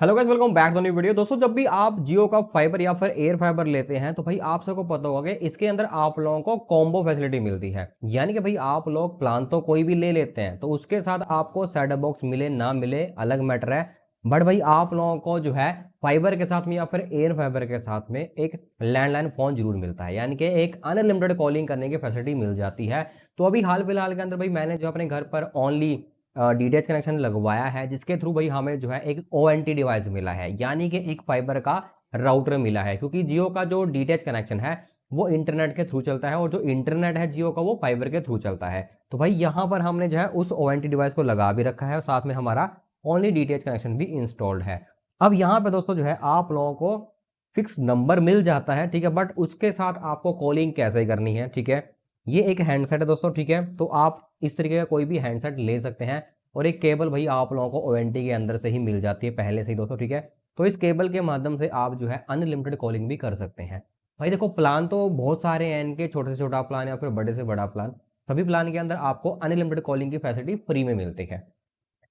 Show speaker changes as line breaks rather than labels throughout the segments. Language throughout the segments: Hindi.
Hello guys, welcome back to new video. दोस्तों, जब भी आप जियो का फाइबर या फिर एयर फाइबर लेते हैं तो भाई आप सबको पता होगा कि इसके अंदर आप लोगों को कॉम्बो फैसिलिटी मिलती है। यानी कि भाई आप लोग प्लान तो कोई भी ले लेते हैं तो उसके साथ आपको सेट बॉक्स मिले ना मिले अलग मैटर है। बट भाई आप लोगों को जो है फाइबर के साथ में या फिर एयर फाइबर के साथ में एक लैंडलाइन फोन जरूर मिलता है, यानी कि एक अनलिमिटेड कॉलिंग करने की फैसिलिटी मिल जाती है। तो अभी हाल फिलहाल के अंदर भाई मैंने जो अपने घर पर ओनली डीटीएच कनेक्शन लगवाया है, जिसके थ्रू भाई हमें जो है एक ओएनटी डिवाइस मिला है, यानी कि एक फाइबर का राउटर मिला है। क्योंकि जियो का जो डीटीएच कनेक्शन है वो इंटरनेट के थ्रू चलता है और जो इंटरनेट है जियो का वो फाइबर के थ्रू चलता है। तो भाई यहाँ पर हमने जो है उस ओएनटी डिवाइस को लगा भी रखा है और साथ में हमारा ओनली डीटीएच कनेक्शन भी इंस्टॉल्ड है। अब यहाँ पे दोस्तों जो है आप लोगों को फिक्स नंबर मिल जाता है, ठीक है। बट उसके साथ आपको कॉलिंग कैसे करनी है, ठीक है। ये एक हैंडसेट है दोस्तों, ठीक है। तो आप इस तरीके का कोई भी हैंडसेट ले सकते हैं और एक केबल भाई आप लोगों को ओएनटी के अंदर से ही मिल जाती है पहले से ही दोस्तों, ठीक है। तो इस केबल के माध्यम से आप जो है अनलिमिटेड कॉलिंग भी कर सकते हैं। भाई देखो, प्लान तो बहुत सारे हैं इनके, छोटे से छोटा प्लान या फिर बड़े से बड़ा प्लान। सभी प्लान के अंदर आपको अनलिमिटेड कॉलिंग की फैसिलिटी फ्री में मिलती है।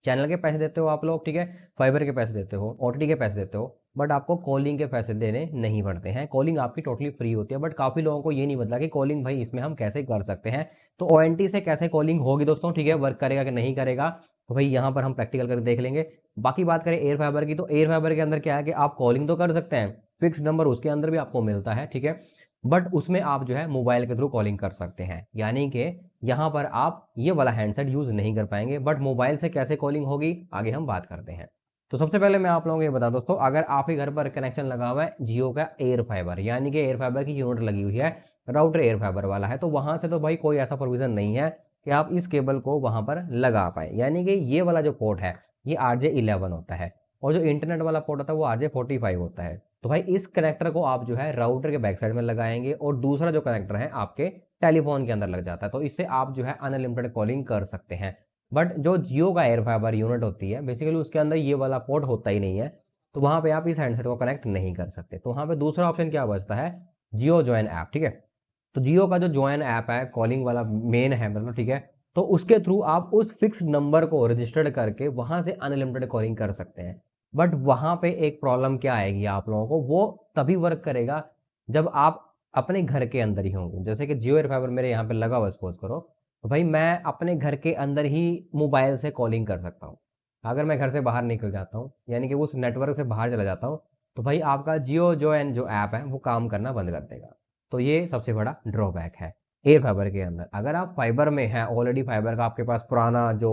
चैनल के पैसे देते हो आप लोग, ठीक है। फाइबर के पैसे देते हो, ओटीटी के पैसे देते हो, बट आपको कॉलिंग के पैसे देने नहीं पड़ते हैं। कॉलिंग आपकी टोटली फ्री होती है। बट काफी लोगों को ये नहीं पता कि कॉलिंग भाई इसमें हम कैसे कर सकते हैं। तो ओएनटी से कैसे कॉलिंग होगी दोस्तों, ठीक है, वर्क करेगा कि नहीं करेगा, तो भाई यहाँ पर हम प्रैक्टिकल करके देख लेंगे। बाकी बात करें एयर फाइबर की, तो एयर फाइबर के अंदर क्या है कि आप कॉलिंग तो कर सकते हैं, फिक्स नंबर उसके अंदर भी आपको मिलता है, ठीक है। बट उसमें आप जो है मोबाइल के थ्रू कॉलिंग कर सकते हैं, यानी कि यहाँ पर आप ये वाला हैंडसेट यूज नहीं कर पाएंगे। बट मोबाइल से कैसे कॉलिंग होगी आगे हम बात करते हैं। तो सबसे पहले मैं आप लोगों को ये बता दोस्तों, अगर आपके घर पर कनेक्शन लगा हुआ है जियो का एयर फाइबर, यानी कि एयर फाइबर की यूनिट लगी हुई है, राउटर एयर फाइबर वाला है, तो वहां से तो भाई कोई ऐसा प्रोविजन नहीं है कि आप इस केबल को वहां पर लगा पाए। यानी कि ये वाला जो पोर्ट है ये RJ11 होता है और जो इंटरनेट वाला पोर्ट होता है वो RJ45 होता है। तो भाई इस कनेक्टर को आप जो है राउटर के बैक साइड में लगाएंगे और दूसरा जो कनेक्टर है आपके टेलीफोन के अंदर लग जाता है। तो इससे आप जो है अनलिमिटेड कॉलिंग कर सकते हैं। बट जो जियो का एयर फाइबर यूनिट होती है बेसिकली उसके अंदर ये वाला पोर्ट होता ही नहीं है, तो वहां पे आप इस हैंडसेट को कनेक्ट नहीं कर सकते। तो वहां पे दूसरा ऑप्शन क्या बचता है, जियो जॉइन ऐप, ठीक है। तो जियो का जो जॉइन ऐप है कॉलिंग वाला मेन है, मतलब, ठीक है। तो उसके थ्रू आप उस फिक्स नंबर को रजिस्टर्ड करके वहां से अनलिमिटेड कॉलिंग कर सकते हैं। बट वहां पे एक प्रॉब्लम क्या आएगी आप लोगों को, वो तभी वर्क करेगा जब आप अपने घर के अंदर ही होंगे। जैसे कि जियो एयर फाइबर मेरे यहाँ पे लगा हुआ सपोज करो, तो भाई मैं अपने घर के अंदर ही मोबाइल से कॉलिंग कर सकता हूँ। अगर मैं घर से बाहर निकल जाता हूँ, यानी कि उस नेटवर्क से बाहर चला जाता हूँ, तो भाई आपका जियो जो एन जो ऐप है वो काम करना बंद कर देगा। तो ये सबसे बड़ा ड्रॉबैक है एयर फाइबर के अंदर। अगर आप फाइबर में हैं, ऑलरेडी फाइबर का आपके पास पुराना जो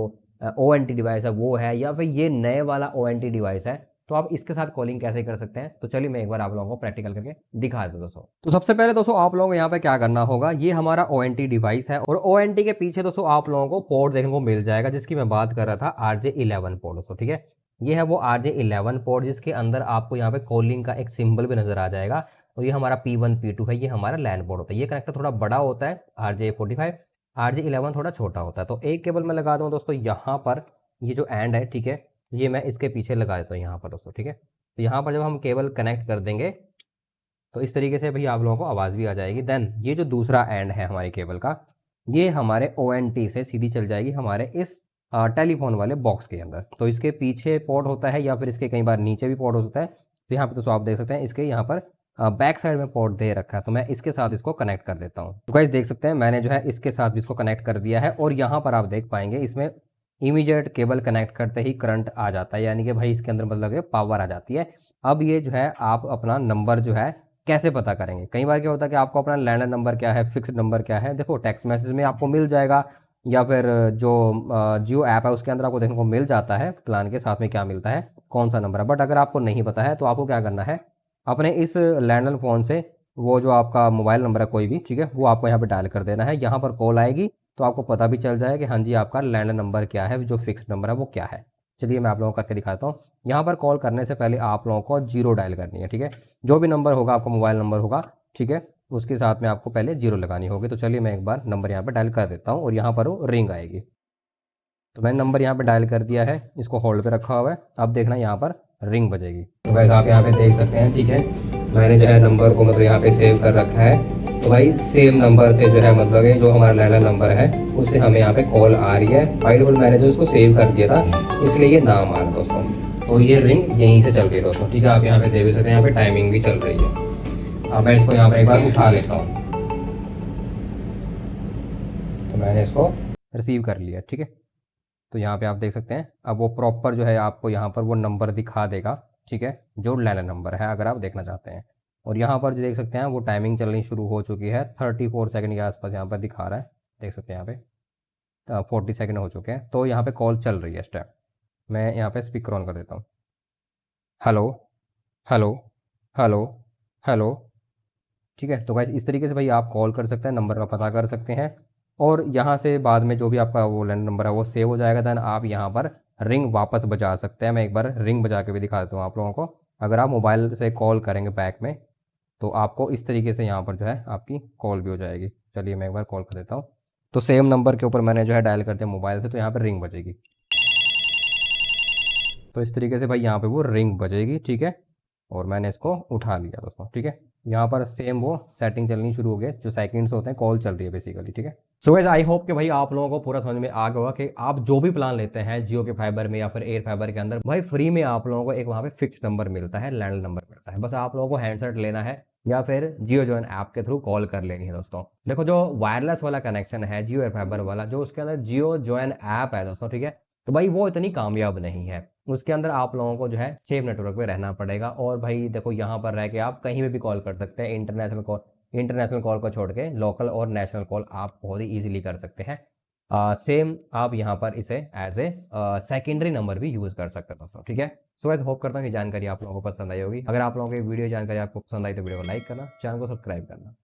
ओएनटी डिवाइस है वो है, या फिर ये नए वाला ओएनटी डिवाइस है, तो आप इसके साथ कॉलिंग कैसे कर सकते हैं, तो चलिए मैं एक बार आप लोगों को प्रैक्टिकल करके दिखा दूं दोस्तों। तो सबसे पहले दोस्तों आप लोगों को यहाँ पे क्या करना होगा, ये हमारा ओएनटी डिवाइस है और ओएनटी के पीछे दोस्तों आप लोगों को पोर्ट देखने को मिल जाएगा, जिसकी मैं बात कर रहा था RJ11 पोर्ट दोस्तों, ठीक है। ये है वो RJ11 पोर्ट जिसके अंदर आपको यहाँ पे कॉलिंग का एक सिंबल भी नजर आ जाएगा। और ये हमारा P1 P2 है, ये हमारा लैन पोर्ट होता है। ये कनेक्टर थोड़ा बड़ा होता है RJ45, RJ11 थोड़ा छोटा होता है। तो एक केबल मैं लगा दूं दोस्तों यहाँ पर, ये जो एंड है, ठीक है, ये मैं इसके पीछे लगा देता हूँ यहाँ पर दोस्तों, ठीक है। तो यहाँ पर जब हम केबल कनेक्ट कर देंगे तो इस तरीके से भाई आप लोगों को आवाज़ भी आ जाएगी। देन ये जो दूसरा एंड है हमारे केबल का, ये हमारे ONT से सीधी चल जाएगी हमारे इस टेलीफोन वाले बॉक्स के अंदर। तो इसके पीछे पोर्ट होता है या फिर इसके कई बार नीचे भी पोर्ट हो सकता है। तो यहाँ पे तो आप देख सकते हैं इसके यहाँ पर बैक साइड में पोर्ट दे रखा है, तो मैं इसके साथ इसको कनेक्ट कर देता हूँ। तो गाइस देख सकते हैं मैंने जो है इसके साथ भी इसको कनेक्ट कर दिया है और यहाँ पर आप देख पाएंगे इसमें इमीडिएट केबल कनेक्ट करते ही करंट आ जाता है, यानी कि भाई इसके अंदर मतलब पावर आ जाती है। अब ये जो है आप अपना नंबर जो है कैसे पता करेंगे। कई बार क्या होता है कि आपको अपना लैंडलाइन नंबर क्या है, फिक्स्ड नंबर क्या है, देखो टेक्स्ट मैसेज में आपको मिल जाएगा या फिर जो जियो ऐप है उसके अंदर आपको देखने को मिल जाता है प्लान के साथ में क्या मिलता है, कौन सा नंबर है। बट अगर आपको नहीं पता है तो आपको क्या करना है, अपने इस लैंडलाइन फ़ोन से वो जो आपका मोबाइल नंबर है कोई भी, ठीक है, वो आपको यहाँ पे डायल कर देना है। यहाँ पर कॉल आएगी तो आपको पता भी चल जाएगा कि हाँ जी आपका लैंडलाइन नंबर क्या है, जो फिक्स्ड नंबर है वो क्या है। चलिए मैं आप लोगों को करके दिखाता हूँ। यहाँ पर कॉल करने से पहले आप लोगों को 0 डायल करनी है, ठीक है। जो भी नंबर होगा आपका मोबाइल नंबर होगा, ठीक है, उसके साथ में आपको पहले 0 लगानी होगी। तो चलिए मैं एक बार नंबर यहाँ पर डायल कर देता हूँ और यहाँ पर वो रिंग आएगी। तो मैंने नंबर यहाँ पे डायल कर दिया है, इसको होल्ड पे रखा हुआ है। अब देखना यहाँ पर रिंग बजेगी। तो वैसे आप यहाँ पे देख सकते हैं, ठीक है, मैंने जो है नंबर को मतलब यहाँ पे सेव कर रखा है। तो भाई सेम नंबर से जो है मतलब जो हमारा लैंडलाइन नंबर है उससे हमें यहाँ पे कॉल आ रही है। बाय डिफॉल्ट मैंने जो उसको सेव कर दिया था इसलिए ये नाम आ रहा दोस्तों। तो ये रिंग यहीं से चल रही है दोस्तों, ठीक है। आप यहाँ पे देख भी सकते हैं, यहाँ पे टाइमिंग भी चल रही है। अब मैं इसको यहाँ पर एक बार उठा लेता हूँ, तो मैंने इसको रिसीव कर लिया, ठीक है। तो यहाँ पे आप देख सकते हैं, अब वो प्रॉपर जो है आपको यहाँ पर वो नंबर दिखा देगा, ठीक है, जो लैंडलाइन नंबर है अगर आप देखना चाहते हैं। और यहाँ पर जो देख सकते हैं वो टाइमिंग चलनी शुरू हो चुकी है, 34 सेकंड के आसपास यहाँ पर दिखा रहा है, देख सकते हैं यहाँ पे 40 सेकंड हो चुके हैं। तो यहाँ पे कॉल चल रही है इस टाइम। मैं यहाँ पे स्पीकर ऑन कर देता हूँ। हेलो, हेलो, हेलो, हेलो, ठीक है। तो गाइस इस तरीके से भाई आप कॉल कर सकते हैं, नंबर का पता कर सकते हैं, और यहाँ से बाद में जो भी आपका वो लैंड नंबर है वो सेव हो जाएगा। देन आप यहाँ पर रिंग वापस बजा सकते हैं। मैं एक बार रिंग बजा के भी दिखा देता हूँ आप लोगों को। अगर आप मोबाइल से कॉल करेंगे बैक में, तो आपको इस तरीके से यहाँ पर जो है आपकी कॉल भी हो जाएगी। चलिए मैं एक बार कॉल कर देता हूँ। तो सेम नंबर के ऊपर मैंने जो है डायल कर दिया मोबाइल से, तो यहाँ पर रिंग बजेगी। तो इस तरीके से भाई यहाँ पे वो रिंग बजेगी, ठीक है। और मैंने इसको उठा लिया दोस्तों, ठीक है। यहाँ पर सेम वो सेटिंग चलनी शुरू हो गई, जो सेकंड्स होते हैं, कॉल चल रही है बेसिकली, ठीक है। सो गाइस आई होप कि भाई आप लोगों को पूरा समझ में आ गया होगा कि आप जो भी प्लान लेते हैं जियो के फाइबर में या फिर एयर फाइबर के अंदर, भाई फ्री में आप लोगों को एक वहाँ पे फिक्स नंबर मिलता है, लैंडलाइन नंबर मिलता है। बस आप लोगों को हैंडसेट लेना है या फिर जियो जॉइन ऐप के थ्रू कॉल कर लेनी है दोस्तों। देखो जो वायरलेस वाला कनेक्शन है जियो एयर फाइबर वाला, जो उसके अंदर जियो जॉइन ऐप है दोस्तों, ठीक है, तो भाई वो इतनी कामयाब नहीं है। उसके अंदर आप लोगों को जो है सेफ नेटवर्क पे रहना पड़ेगा। और भाई देखो यहाँ पर रह के आप कहीं भी कॉल कर सकते हैं। इंटरनेशनल कॉल को छोड़ के लोकल और नेशनल कॉल आप बहुत ही ईजिली कर सकते हैं। सेम आप यहाँ पर इसे एज ए सेकेंडरी नंबर भी यूज कर सकते हैं दोस्तों, ठीक है। सो आई होप करता हूँ कि जानकारी आप लोगों को पसंद आई होगी। अगर आप लोगों को वीडियो जानकारी आपको पसंद आई तो वीडियो को लाइक करना, चैनल को सब्सक्राइब करना।